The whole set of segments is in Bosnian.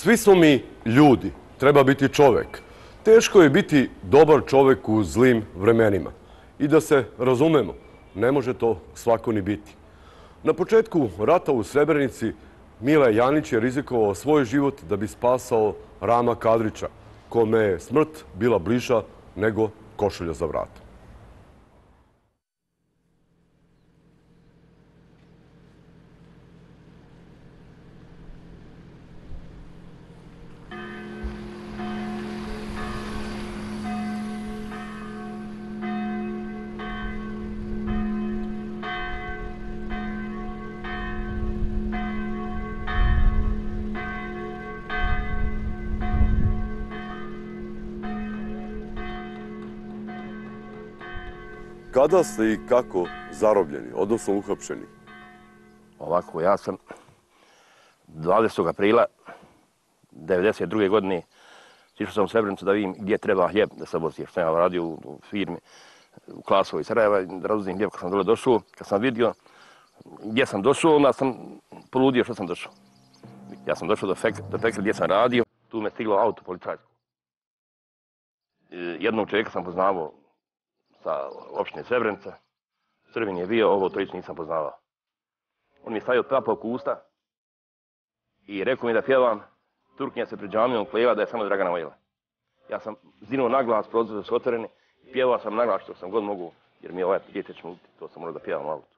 Svi smo mi ljudi, treba biti čovek. Teško je biti dobar čovek u zlim vremenima. I da se razumemo, ne može to svako ni biti. Na početku rata u Srebrenici Mile Janić je rizikovao svoj život da bi spasao Rama Kadrića, kome je smrt bila bliža nego košulja za vrat. Kada ste i kako zarobljeni, odnosno uhapšeni? Ovako, ja sam 20. aprila 1992. godine išao sam u Srebrenicu da vidim gdje treba hljeb da se vozi. Što sam ja radio u firmi u Klasovoj Sarajeva, da razuzim hljeb kad sam dole došao. Kad sam vidio gdje sam došao, onda sam poludio što sam došao. Ja sam došao do pekla gdje sam radio, tu me stiglo auto policajsko. Jednog čovjeka sam poznavao sa opštine Srebrenica. Srbin je bio, ovo trojicu nisam poznavao. On mi je stavio trapa oko usta i rekao mi da pjevam Turkinja se pred džamijom klela da je samo Dragana Vojela. Ja sam zinuo naglas, prozori su otvoreni i pjevao sam naglas što sam god mogu, jer mi je ovaj djeteć muti, to sam morao da pjevam u autu.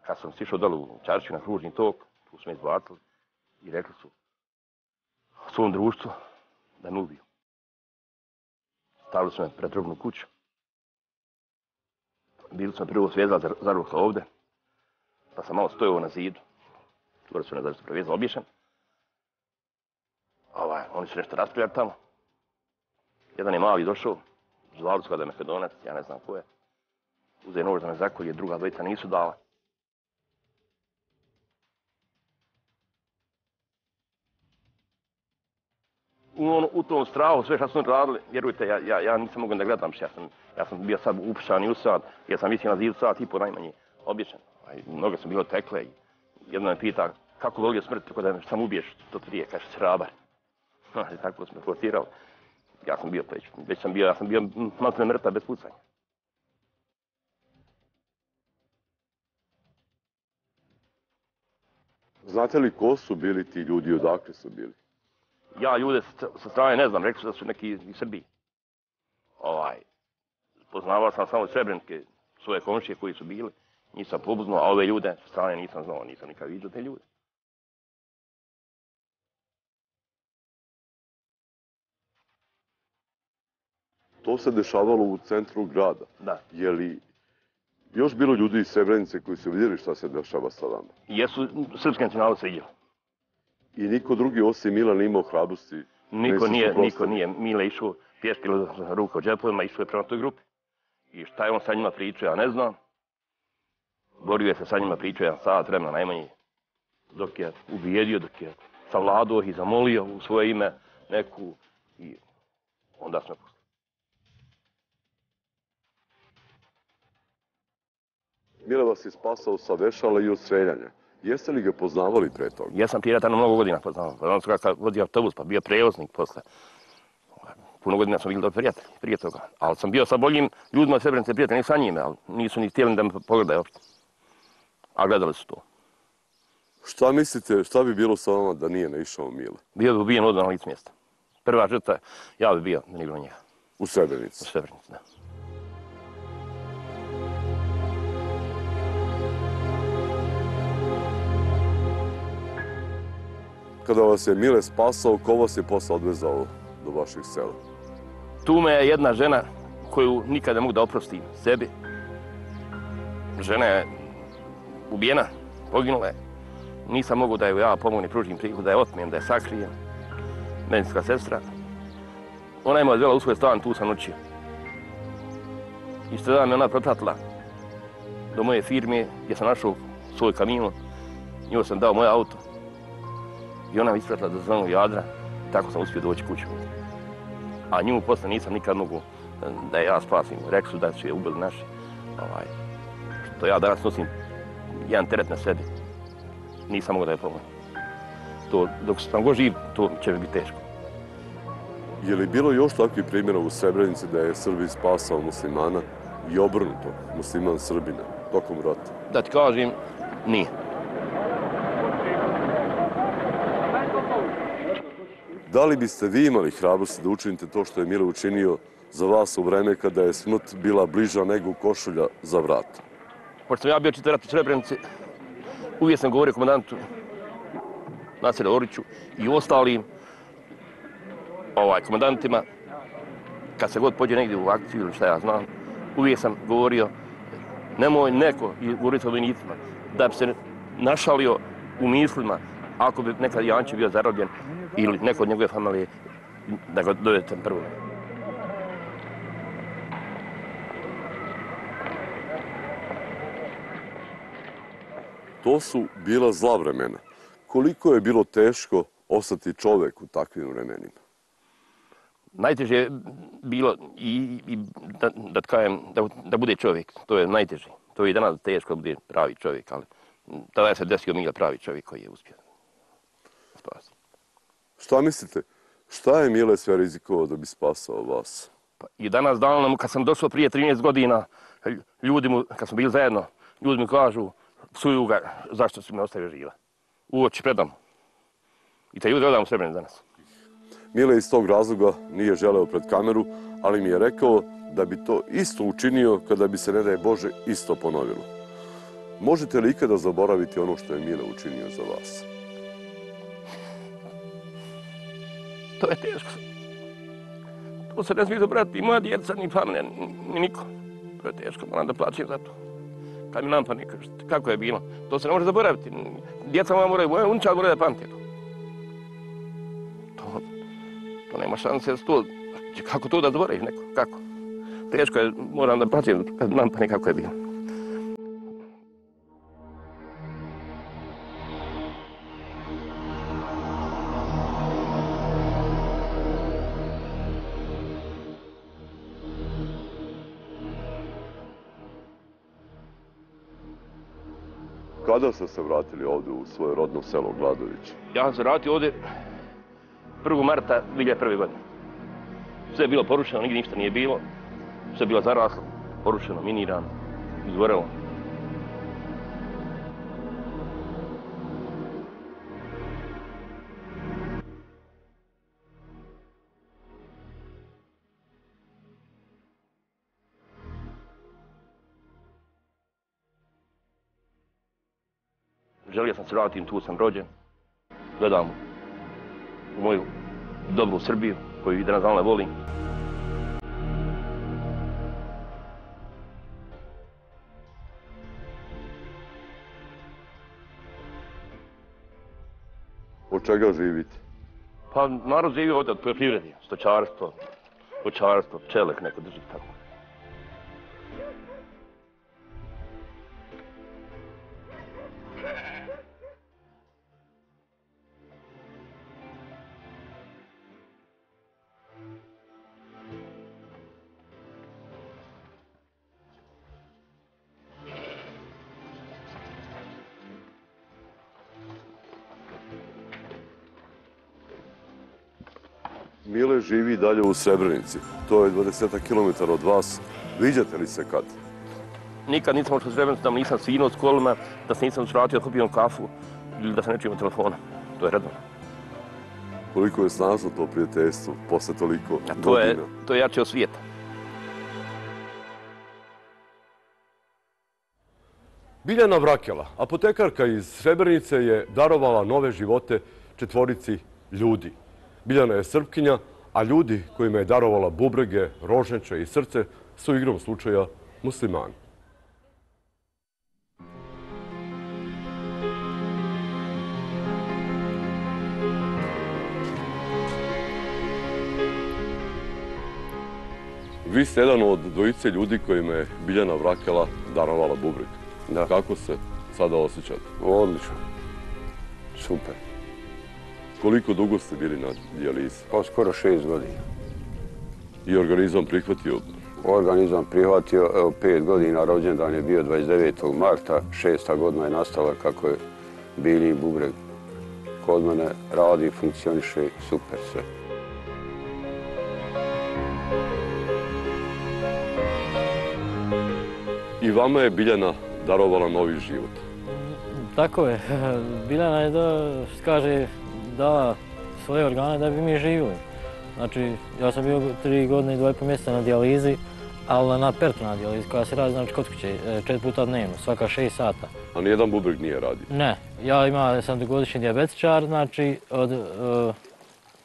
Kad sam sišao dole u Čarčiju na kružni tok, tu su me izbacili i rekli su svom društvu da me ubiju. Stavili su me pred drobnu kuću. Bili smo prvo svezali za ruku ovdje, pa sam malo stojao na zidu. Tvore su me zašto prevezali obješen. Oni su nešto raspravljali tamo. Jedan je mali došao, zvali su ga da je Makedonac, ja ne znam ko je. Uze nož da me zakolje, druga dvojica nisu dala. U tom strahu, sve što su radili, vjerujte, ja nisam mogu da gledam što ja sam bio sad upušan i usad, jer sam visio na zidu sat i po najmanje obješen. Mnoge su bilo tekle i jedno me pita kako volio smrt, tako da me sam ubiješ, to prije, kaže se rabar. Tako smo portirali. Ja sam bio malo mrtav bez pucanja. Znate li ko su bili ti ljudi i odakle su bili? Ja ljude sa strane ne znam, rekli su da su neki iz Srbije. Poznavao sam samo Srebrenike, svoje komšije koji su bili, njih sam pobuznao, a ove ljude sa strane nisam znao, nisam nikad vidio te ljude. To se dešavalo u centru grada. Da. Je li još bilo ljudi iz Srebrenice koji su vidjeli šta se dešava sa vama? Jesu, srpske nacionale se vidjeli. I niko drugi osim Mila nije imao hrabrosti? Niko nije. Mile išao pješke ruka u džepovima, išao je prema toj grupi. I šta je on sa njima pričao, ja ne znam. Borio je se sa njima pričao 1 sat vremena najmanje. Dok je ubijedio, dok je savladao i zamolio u svoje ime neku i onda smo pustili. Mile vas je spasao sa vešala i od streljanja. Jeste li ga poznavali pre toga? Jesam prije rata mnogo godina poznavao. Poznavao sam kada vodio autobus, pa bio prevoznik posle. Puno godina smo bili dobri prijatelji prije toga. Ali sam bio sa boljim ljudima od Srebrenice prijatelji sa njime, ali nisu ni htjeli da me pogledaju uopšte. A gledali su to. Šta mislite, šta bi bilo sa vama da nije naišao Mile? Bio bi ubijen odmah na licu mjesta. Prva žrtva, ja bi bio, da nije bilo njega. U Srebrenici? U Srebrenici, da. Kada vas je Mile spasao, ko vas je posle odvezao do vaših sela? Tu me je jedna žena koju nikada ne mogu da oprostim sebi. Žena je ubijena, poginula je. Nisam mogu da ju ja pomognem, pružim priliku da je otmijem, da je sakrijem. Medicinska sestra. Ona je me odvela u svoj stan, tu sam učio. Isto dan me ona propratila do moje firme gdje sam našao svoj kamion. Njoj sam dao moj auto. I ona me ispratila do zonu Jadra, tako sam uspio doći kuću. A nju posle nisam nikad mogu da ja spasim. Rekli su da su je ubili naši. Što ja danas nosim jedan teret na sebi. Nisam mogu da je pomognem. dok sam god živ, to će mi biti teško. Je li bilo još takvih primjera u Srebrenici da je Srbin spasao muslimana i obrnuto, musliman Srbina, tokom rata? Da ti kažem, nije. Da li biste vi imali hrabrosti da učinite to što je Mile učinio za vas u vreme kada je smrt bila bliža nego košulja za vrat? Pošto sam ja bio čitav rat u Srebrenici, uvijek sam govorio komandantu Nasiru Oriću i ostalim komandantima, kad se god pođe negdje u akciju ili šta ja znam, uvijek sam govorio nemoj neko, i govorio sam vojnicima, da bi se našalio u mislima ako bi nekad Janče bio zarobljen ili neko od njegove familije, da ga dovedete prvo. To su bila zla vremena. Koliko je bilo teško ostati čovek u takvim vremenima? Najteže je bilo da kažem, da bude čovjek. To je najteže. To je i danas teško da bude pravi čovjek, ali tada je se desio Mile pravi čovjek koji je uspio spasiti. Šta mislite? Šta je Mile sve rizikovao da bi spasao vas? I danas davno, kad sam došao prije 13 godina, ljudi mu, kad smo bili zajedno, ljudi mi kažu, psuju ga, zašto si me ostavio živa. U oči predam. I te ljudi odam u Srebrenici danas. Mile iz tog razloga nije želeo pred kameru, ali mi je rekao da bi to isto učinio kada bi se, ne daj Bože, isto ponovilo. Možete li ikada zaboraviti ono što je Mile učinio za vas? To je teško. To se ne smije zaboraviti, ni moja djeca, ni familija, ni niko. To je teško, moram da plaćam za to. Kad mi nampani, kako je bilo. To se ne može zaboraviti. Djeca moja moraju, moja unčad moraju da pamti to. To nema šanse s to. Kako to da zaboraviš neko? Kako? Teško je, moram da plaćam kad nampani kako je bilo. Kada ste se vratili ovdje u svoje rodno selo Gladović? Ja sam se vratio ovdje 1. marta 2001. godine. Sve je bilo porušeno, nigdje ništa nije bilo. Sve je bilo zaraslo, porušeno, minirano, izgorelo. Želio sam se vratiti, tu sam rođen. Gledam u moju dobru Srbiju, koju i danas ne volim. Od čega živite? Pa narod živi ovdje od poljoprivrede, stočarstvo, voćarstvo, pčelek neko drži tako. Mile živi dalje u Srebrenici. To je 20 km od vas. Viđate li se kad? Nikad nisam ošao u Srebrenicu, da nisam svinuo s kolima, da se nisam svratio da kupijem kafu ili da se ne čujem telefona. To je redovno. Koliko je snažno to prijateljstvo posle toliko godina? To je jače od svijeta. Biljana Vrakela, apotekarka iz Srebrenice, je darovala nove živote četvorici ljudi. Biljana je Srpkinja, a ljudi kojima je darovala bubrege, rožnjače i srce su igrom slučaja muslimani. Vi ste jedan od dvojice ljudi kojima je Biljana Vrakela darovala bubreg. Da. Kako se sada osjećate? Odlično. Super. Koliko dugo ste bili na dijalizi? Pa skoro 6 godina. I organizam prihvatio? Organizam prihvatio, evo 5 godina, rođendan je bio 29. marta, 6. godina je nastala kako je Biljin bubreg kod mene radi, funkcioniše, super sve. I vama je Biljana darovala novi život. Tako je. Biljana je dala svoje organe da bi mi živjeli. Znači, ja sam bio 3 godine i 2,5 mjeseca na dijalizi, ali na peritonealnoj dijalizi koja se radi kod kuće 4 puta dnevno, svaka 6 sata. A nijedan bubreg nije radio? Ne, ja sam dugogodišnji dijabetičar, znači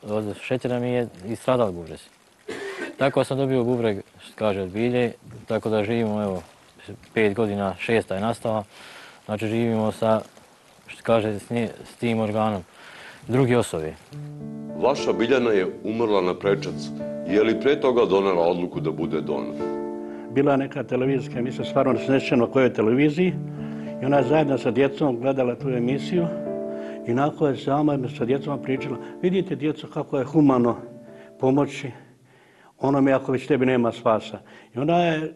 od šećera mi je istradao bubreg. Tako sam dobio bubreg, što kaže, od Bilje, tako da živimo, evo, 5 godina, 6. je nastala, znači živimo sa, što kaže, s tim organom druge osobe. Vaša Biljana je umrla na prečac. Je li pre toga donela odluku da bude donor? Bila je neka televizijska emisija, stvarno ne sjećam na kojoj televiziji, i ona je zajedno sa djecom gledala tu emisiju i nakon je sama sa djecom pričala, vidite djeco kako je humano pomoći onome ako već tebi nema spasa. I ona je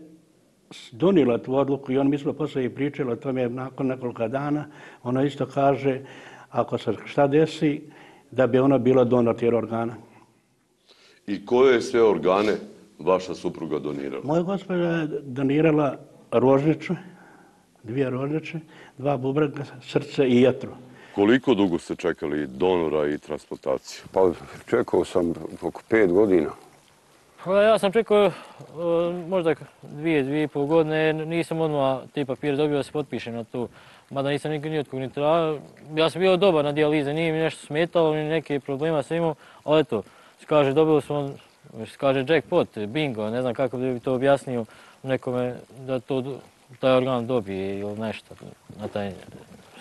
donijela tu odluku i mi smo poslije i pričali o tome nakon nekoliko dana. Ona isto kaže, ako se šta desi, da bi ona bila donor tih organa. I koje je sve organe vaša supruga donirala? Moja gospođa je donirala rožnicu, 2 rožnice, 2 bubrega, srce i jetru. Koliko dugo ste čekali donora i transplantaciju? Pa čekao sam oko 5 godina. Ja sam čekao možda 2,5 godine, nisam odmah ti papir dobio da se potpišem na to. Mada nisam ni od kog ni tražio. Ja sam bio dobar na dijalize, nije mi nešto smetalo, ni neke problema sam imao, ali eto, kaže, dobili smo, kaže, jackpot, bingo, ne znam kako bi to objasnio nekome da taj organ dobije ili nešto na taj,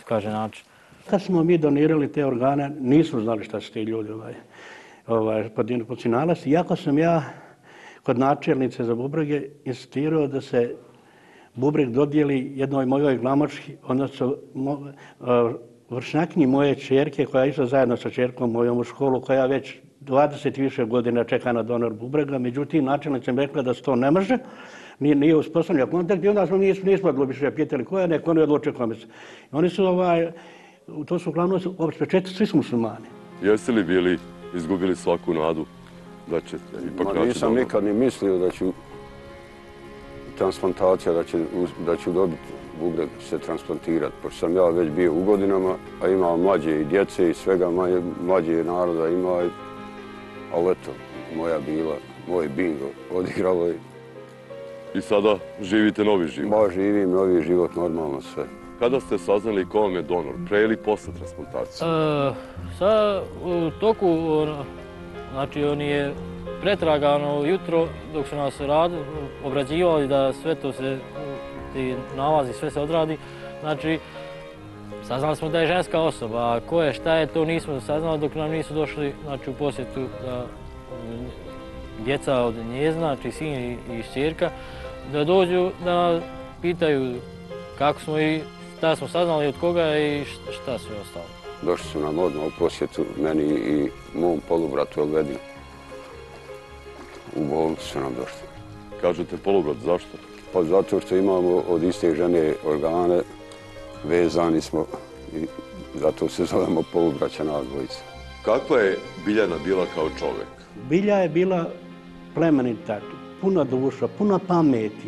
kaže, način. Kad smo mi donirali te organe, nismo znali šta su ti ljudi potencijalac. Iako sam ja kod načelnice za bubrege insistirao da se bubreg dodijeli jednoj mojoj glamočki, odnosno vršnjakinji moje čerke koja je išla zajedno sa čerkom mojom u školu, koja već 20 i više godina čeka na donor bubrega. Međutim, načelnica mi rekla da se to ne može, nije uspostavljen kontakt i onda smo nismo više pitali ko je, neko ne odlučio kome se. Oni su, to su uglavnom svi su muslimani. Jeste li bili izgubili svaku nadu da ćete ipak naći donor? Nisam nikad ni mislio da ću transplantacija, da ću dobiti bubreg se transplantirati, pošto sam ja već bio u godinama, a imam mlađe i djece i svega mlađe naroda ima, ali eto, moj bingo odigralo je. I sada živite novi život? Ba, živim novi život, normalno sve. Kada ste saznali ko vam je donor, pre ili posle transplantacije? U toku, znači on je pretragano jutro dok su nas obrađivali da sve to se, ti nalazi, sve se odradi. Znači, saznali smo da je ženska osoba, a ko je, šta je, to nismo saznali dok nam nisu došli u posjetu djeca od njezna, znači sin i šćerka, da dođu da nas pitaju kako smo i šta smo saznali od koga i šta sve ostalo. Došli su nam odmah u posjetu, meni i mom polubratu Elvedinu. U bolnicu su nam došli. Kažete polubrat, zašto? Pa zato što imamo od iste žene organe, vezani smo i zato se zovemo polubraća nas dvojica. Kakva je Biljana bila kao čovjek? Bilja je bila plemenita, puna duša, puna pameti,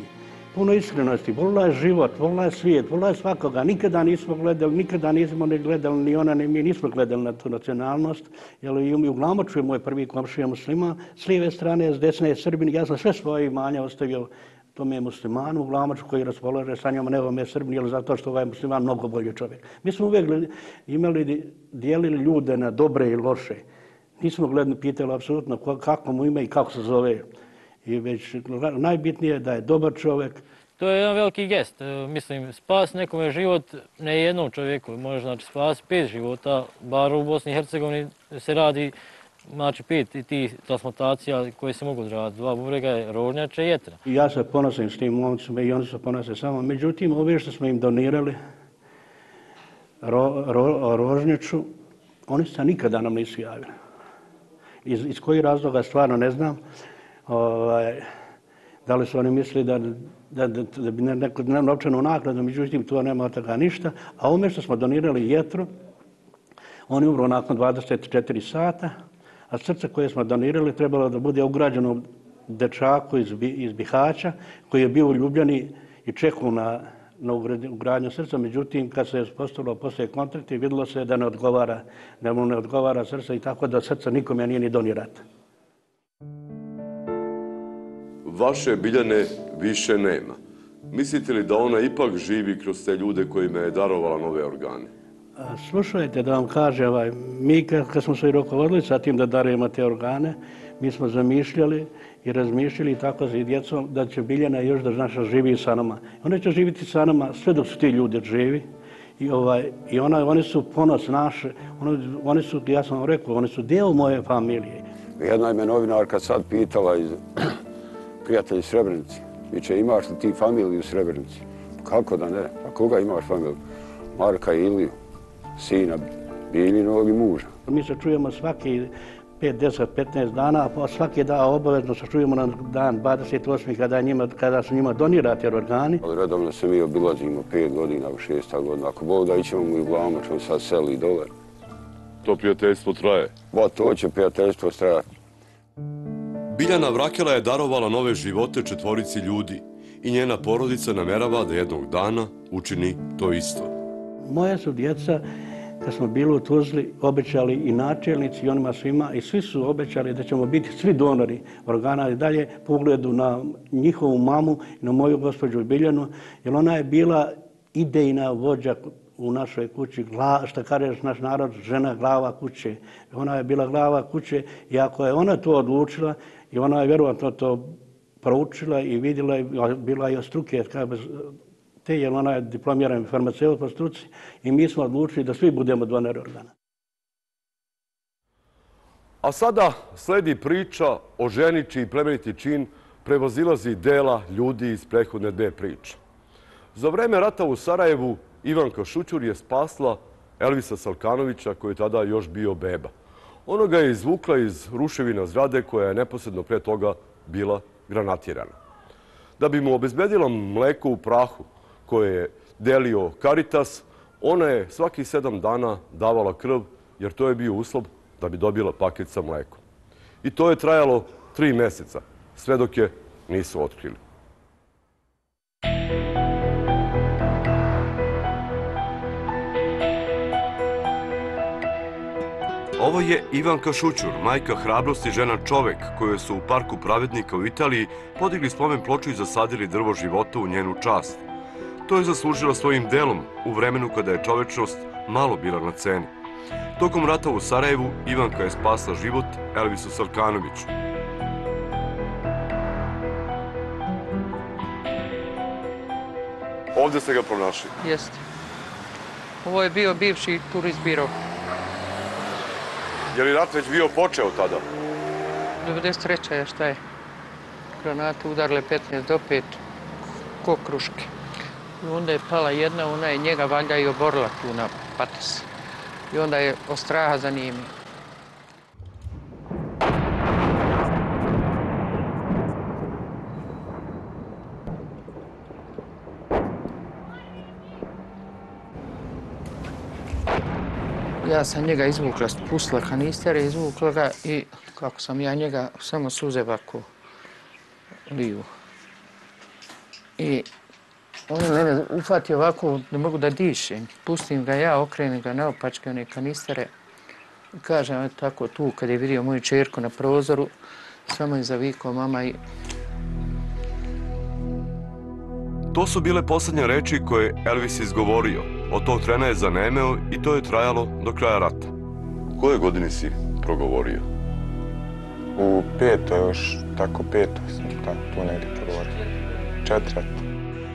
puno iskrenosti, volila je život, volila je svijet, volila je svakoga. Nikada nismo gledali, ni ona ni mi nismo gledali na tu nacionalnost. Jer i u Glamoču je moj prvi komšija muslima, s lijeve strane, s desne je Srbin. Ja sam sve svoje imanja ostavio tome muslimanu u Glamoču koji raspolaže sa njom, nego me Srbin, jer zato što ovaj musliman mnogo bolji čovjek. Mi smo uvijek dijelili ljude na dobre i loše. Nismo pitali apsolutno kako mu ime i kako se zove. I već najbitnije je da je dobar čovjek. To je jedan veliki gest. Mislim, spas nekome život, ne jednom čovjeku, može znači spas 5 života, bar u Bosni i Hercegovini se radi znači 5 tih transplantacija koje se mogu odraditi. 2 bubrega, rožnjače i jetra. Ja se ponosim s tim momcima i oni se ponose samo. Međutim, ove što smo im donirali, rožnjaču, oni se nikada nam nisu javili. Iz kojih razloga stvarno ne znam. Da li su oni mislili da bi neku novčanu nakladu, međutim tu nema od toga ništa. A ome što smo donirali jetru, On je umro nakon 24 sata, a srce koje smo donirali trebalo da bude ugrađeno dečaku iz Bihaća, koji je bio u Ljubljani i čekao na ugradnju srca. Međutim, kad se je postavilo poslije kontrakta, vidjelo se da mu ne odgovara srce i tako da srce nikome nije ni donirati. Vaše Biljane više nema. Mislite li da ona ipak živi kroz te ljude kojima je darovala nove organe? Slušajte, da vam kaže, mi kad smo se rukovodili sa tim da darujemo te organe, mi smo zamišljali i razmišljali tako i djecom da će Biljana još da naša živi sa nama. Ona će živjeti sa nama sve dok su ti ljudi živi i oni su ponos naše, oni su, ja sam vam rekao, oni su deo moje familije. Jedna je me novinarka sad pitala iz prijatelji Srebrenici. Viče, imaš li ti familiju u Srebrenici? Kako da ne? A koga imaš familiju? Marka i Iliju, sina Biljinog i muža. Mi se čujemo svaki 5, 10, 15 dana, a svaki dan obavezno se čujemo na dan 28. kada su njima donirati organi. Ali redovno se mi obilazimo 5 godina, 6 godina. Ako Bog da ićemo mu i Vlamoć, on sad seli dole. To prijateljstvo traje. To će prijateljstvo trajati. Biljana Vrakela je darovala nove živote 4 ljudi i njena porodica namerava da jednog dana učini to isto. Moja su djeca, kad smo bili u Tuzli, obećali i načelnici i onima svima, i svi su obećali da ćemo biti svi donori organa i dalje po ugledu na njihovu mamu i na moju gospođu Biljanu, jer ona je bila idejna vođa u našoj kući, što kaže naš narod, žena glava kuće. Ona je bila glava kuće i ako je ona to odlučila i ona je vjerovatno to proučila i vidjela, bila je od struke, jer ona je diplomirana farmaceut po struci i mi smo odlučili da svi budemo donori organa. A sada sledi priča o ženi čiji plemeniti čin prevazilazi dela ljudi iz prethodne 2 priče. Za vreme rata u Sarajevu Ivanka Šućur je spasla Elvisa Salkanovića, koji je tada još bio beba. Ona ga je izvukla iz ruševina zgrade koja je neposredno pre toga bila granatirana. Da bi mu obezbedila mleko u prahu koje je delio Caritas, ona je svakih 7 dana davala krv, jer to je bio uslov da bi dobila paket sa mlekom. I to je trajalo 3 meseca, sve dok je nisu otkrili. Ovo je Ivanka Šućur, majka hrabrosti, žena čovek, koju su u parku Pravednika u Italiji podigli spomen ploču i zasadili drvo života u njenu čast. To je zaslužila svojim delom u vremenu kada je čovečnost malo bila na ceni. Tokom rata u Sarajevu Ivanka je spasla život Elvisu Salkanoviću. Ovdje ste ga pronašli? Jeste. Ovo je bio bivši turist biro. Je li rat već bio počeo tada? 93. je šta je. Granate udarile 15 do 5 ko kruške. I onda je pala jedna, ona je njega valjda i oborila tu na patas. I onda je od straha za njim. Ja sam njega izvukla, spustila kanistere, izvukla ga i kako sam ja njega, samo suze ovako liju. I on je mene ufatio ovako, ne mogu da dišem. Pustim ga ja, okrenem ga naopačke, one kanistere. I kažem tako tu, kad je vidio moju čerku na prozoru, samo je zavikao mama i... To su bile posljednje reči koje je Elvis izgovorio. Od tog trena je zanemeo i to je trajalo do kraja rata. U kojoj godini si progovorio? U 5. još, tako 5. sam tako tu negdje progovorio. 4.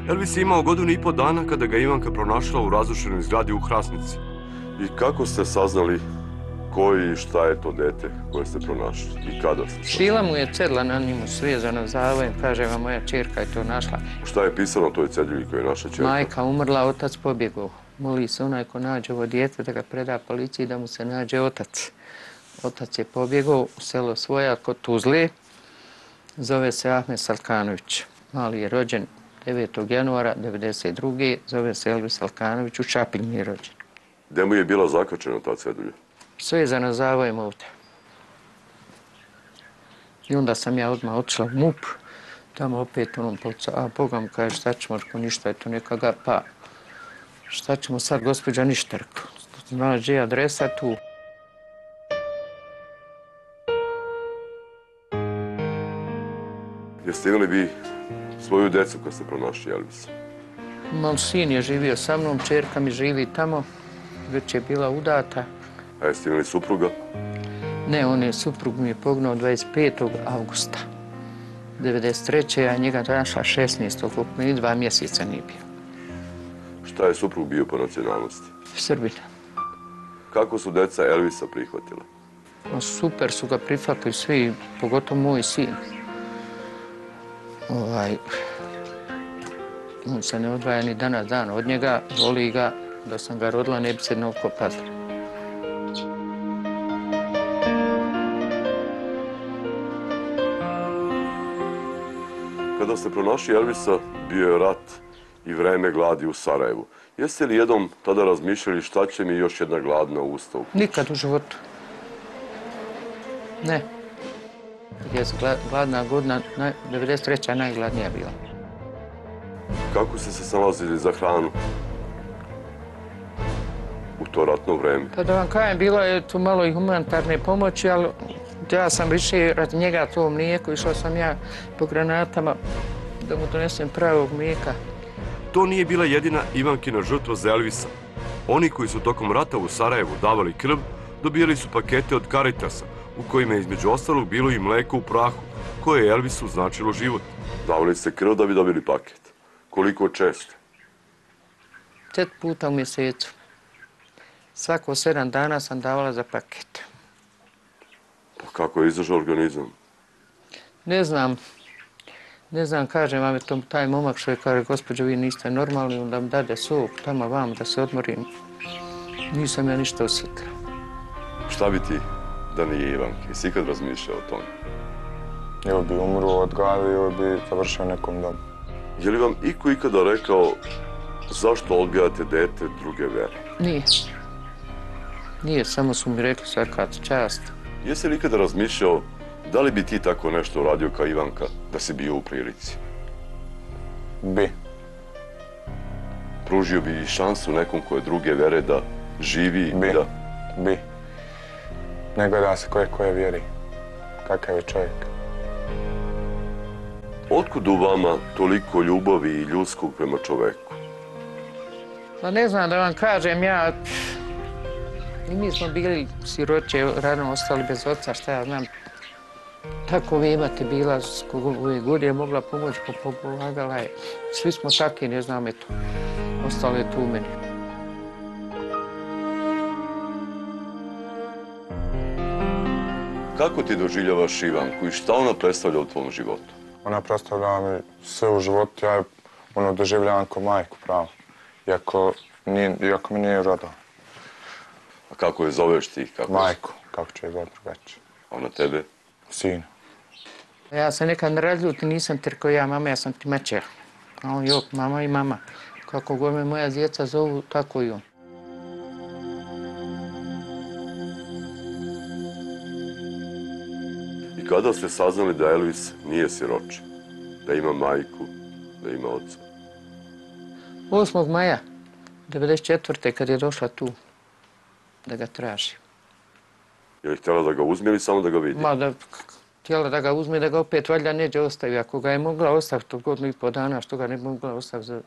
Elvis je imao 1,5 godina kada ga Ivanka pronašla u razrušenoj zgradi u Hrasnici. I kako ste saznali koji i šta je to dete koje ste pronašli i kada ste saznali? Šila mu je cedla na njemu svezano zavojem, kaže vam moja čerka je to našla. Šta je pisano o toj cedlji koju je naša čerka? Majka umrla, otac pobjegao. Moli se onaj ko nađe ovo dijete da ga preda policiji da mu se nađe otac. Otac je pobjegao u selo svoja kod Tuzle. Zove se Ahmet Salkanović. Mali je rođen 9. januara 1992. Zove se Elvis Salkanović, u Čapljini je rođen. Gde mu je bila zakačena ta cedulja? sve za zavojem ovdje. I onda sam ja odmah otišla u MUP, tamo opet onom polica, a Boga mu kaže šta ćemo, rekao ništa, eto neka pa šta ćemo sad, gospođa ništa, rekao. Znaš gdje je adresa tu. Jeste imali vi svoju decu kad ste pronašli Elvisa? Moj sin je živio sa mnom, čerka mi živi tamo, već je bila udata. A jeste imali supruga? Ne, suprug mi je poginuo 25. augusta 1993. a njega našla 16. i 2 mjeseca nije bio. Šta je suprug bio po nacionalnosti? Srbin. Kako su deca Elvisa prihvatila? Super su ga prihvatili svi, pogotovo moj sin. On se ne odvaja ni danas dan od njega, voli ga, da sam ga rodila ne bi se mnogo pazila. Kada ste pronašli Elvisa, bio je rat i vreme gladi u Sarajevu. Jeste li jednom tada razmišljali šta će mi još jedna gladna usta u kući? Nikad u životu. Ne. Je gladna godina, 93. najgladnija bila. Kako ste se snalazili za hranu u to ratno vreme? Pa da vam kažem, bilo je tu malo i humanitarne pomoći, ali ja sam više radi njega to mlijeko, išla sam ja po granatama da mu donesem pravog mlijeka. To nije bila jedina Ivankina žrtva za Elvisa. Oni koji su tokom rata u Sarajevu davali krv, dobijali su pakete od Caritasa, u kojima je između ostalog bilo i mlijeko u prahu, koje je Elvisu značilo život. Davali ste krv da bi dobili paket. Koliko često? 5 puta u mjesecu. Svako 7 dana sam davala za paket. Pa kako je izdržao organizam? Ne znam, kažem vam je to taj momak što je kaže, gospođo, vi niste normalni, onda mi dade sok tamo vam da se odmorim. Nisam ja ništa osjetila. Šta bi ti da nije Ivanke? Jesi ikad razmišljao o tome? Ili bi umro od gladi ili bi završio nekom domu. Je li vam iko ikada rekao zašto odgajate dete druge vere? Nije. Nije, samo su mi rekli svaka čast. Jesi li ikada razmišljao da li bi ti tako nešto uradio kao Ivanka da si bio u prilici? Bi. Pružio bi šansu nekom koje druge vere da živi i da... Bi. Ne gleda se koje vjeri. Kakav je čovjek. Otkud u vama toliko ljubavi i ljudskog prema čoveku? Pa ne znam da vam kažem, i mi smo bili siroće, rano ostali bez oca, šta ja znam. Tako vijemate bila, ove godine mogla pomoći, pomagala je. Svi smo takvi, ne znam, eto, ostalo je tu u meni. Kako ti doživljavaš Ivanku i šta ona predstavlja u tvom životu? Ona predstavlja mi sve u životu, ja doživljavam kao majku pravo, iako mi nije rodila. A kako je zoveš ti? Majku, kako će je zvati drugačije. A ona tebe? Sina. Ja se nekad ne razljutim, nisam ti rekao ja mama, ja sam ti mačer. A on jok, mama i mama. Kako god me moja djeca zovu, tako i on. I kada ste saznali da Elvis nije siroče? Da ima majku, da ima oca? 8. maja 1994. kad je došla tu da ga traži. Je li htjela da ga uzme ili samo da ga vidi? Htjela da ga uzme, da ga opet valjda neđe ostavi. Ako ga je mogla ostaviti od 1,5 dana, što ga ne bi mogla ostaviti za...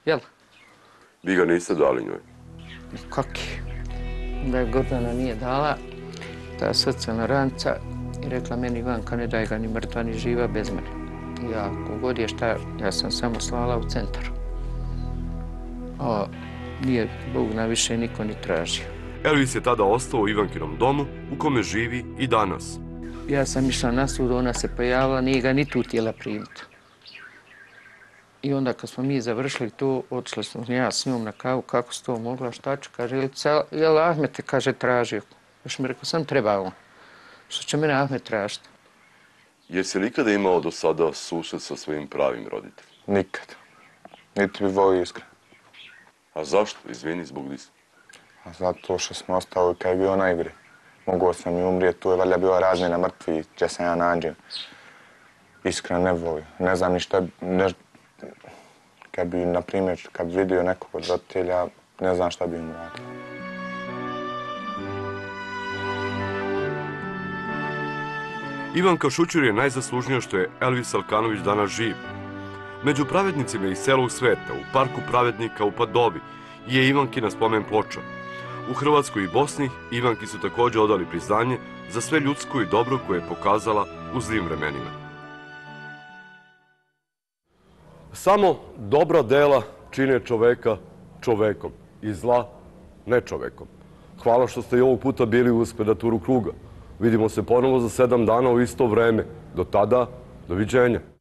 Jel? Vi ga niste dali njoj? Kaki? Da je Gordana nije dala, ta socijalna ranca, i rekla meni Ivanka ne daj ga ni mrtva ni živa bez mene. Ja, kogod je šta, ja sam samo slala u centar. A nije Bog na više niko ni tražio. Elvis je tada ostao u Ivankinom domu u kome živi i danas. Ja sam išla na sud, ona se pojavila, nije ga ni tu htjela primiti. I onda kad smo mi završili to, otišli smo ja s njom na kavu, kako se to mogla, šta ću, kaže, jel Ahmet te, kaže, tražio. Još mi rekao, sam treba on. Što će mene Ahmet tražiti? Jesi li ikada imao do sada susret sa svojim pravim roditeljima? Nikad. Niti bi volio iskreno. A zašto? Izvini, zbog dis. A zato što smo ostali kad je bio na igri. Mogao sam i umrijeti, tu je valjda bila razmjena mrtvi, gdje sam ja nađen. Iskreno ne volim. Ne znam ni šta, kad bi, na primjer, kad bi vidio nekog od roditelja, ne znam šta bi im radio. Ivanka Šućur je najzaslužnija što je Elvis Alkanović danas živ. Među pravednicima iz celog sveta, u parku pravednika u Padovi, je Ivankina spomen ploča. U Hrvatskoj i Bosni Ivanki su također odali priznanje za sve ljudsko i dobro koje je pokazala u zlim vremenima. Samo dobra dela čine čoveka čovekom i zla ne čovekom. Hvala što ste i ovog puta bili uz Pedaturu kruga. Vidimo se ponovo za 7 dana u isto vreme. Do tada, doviđenja.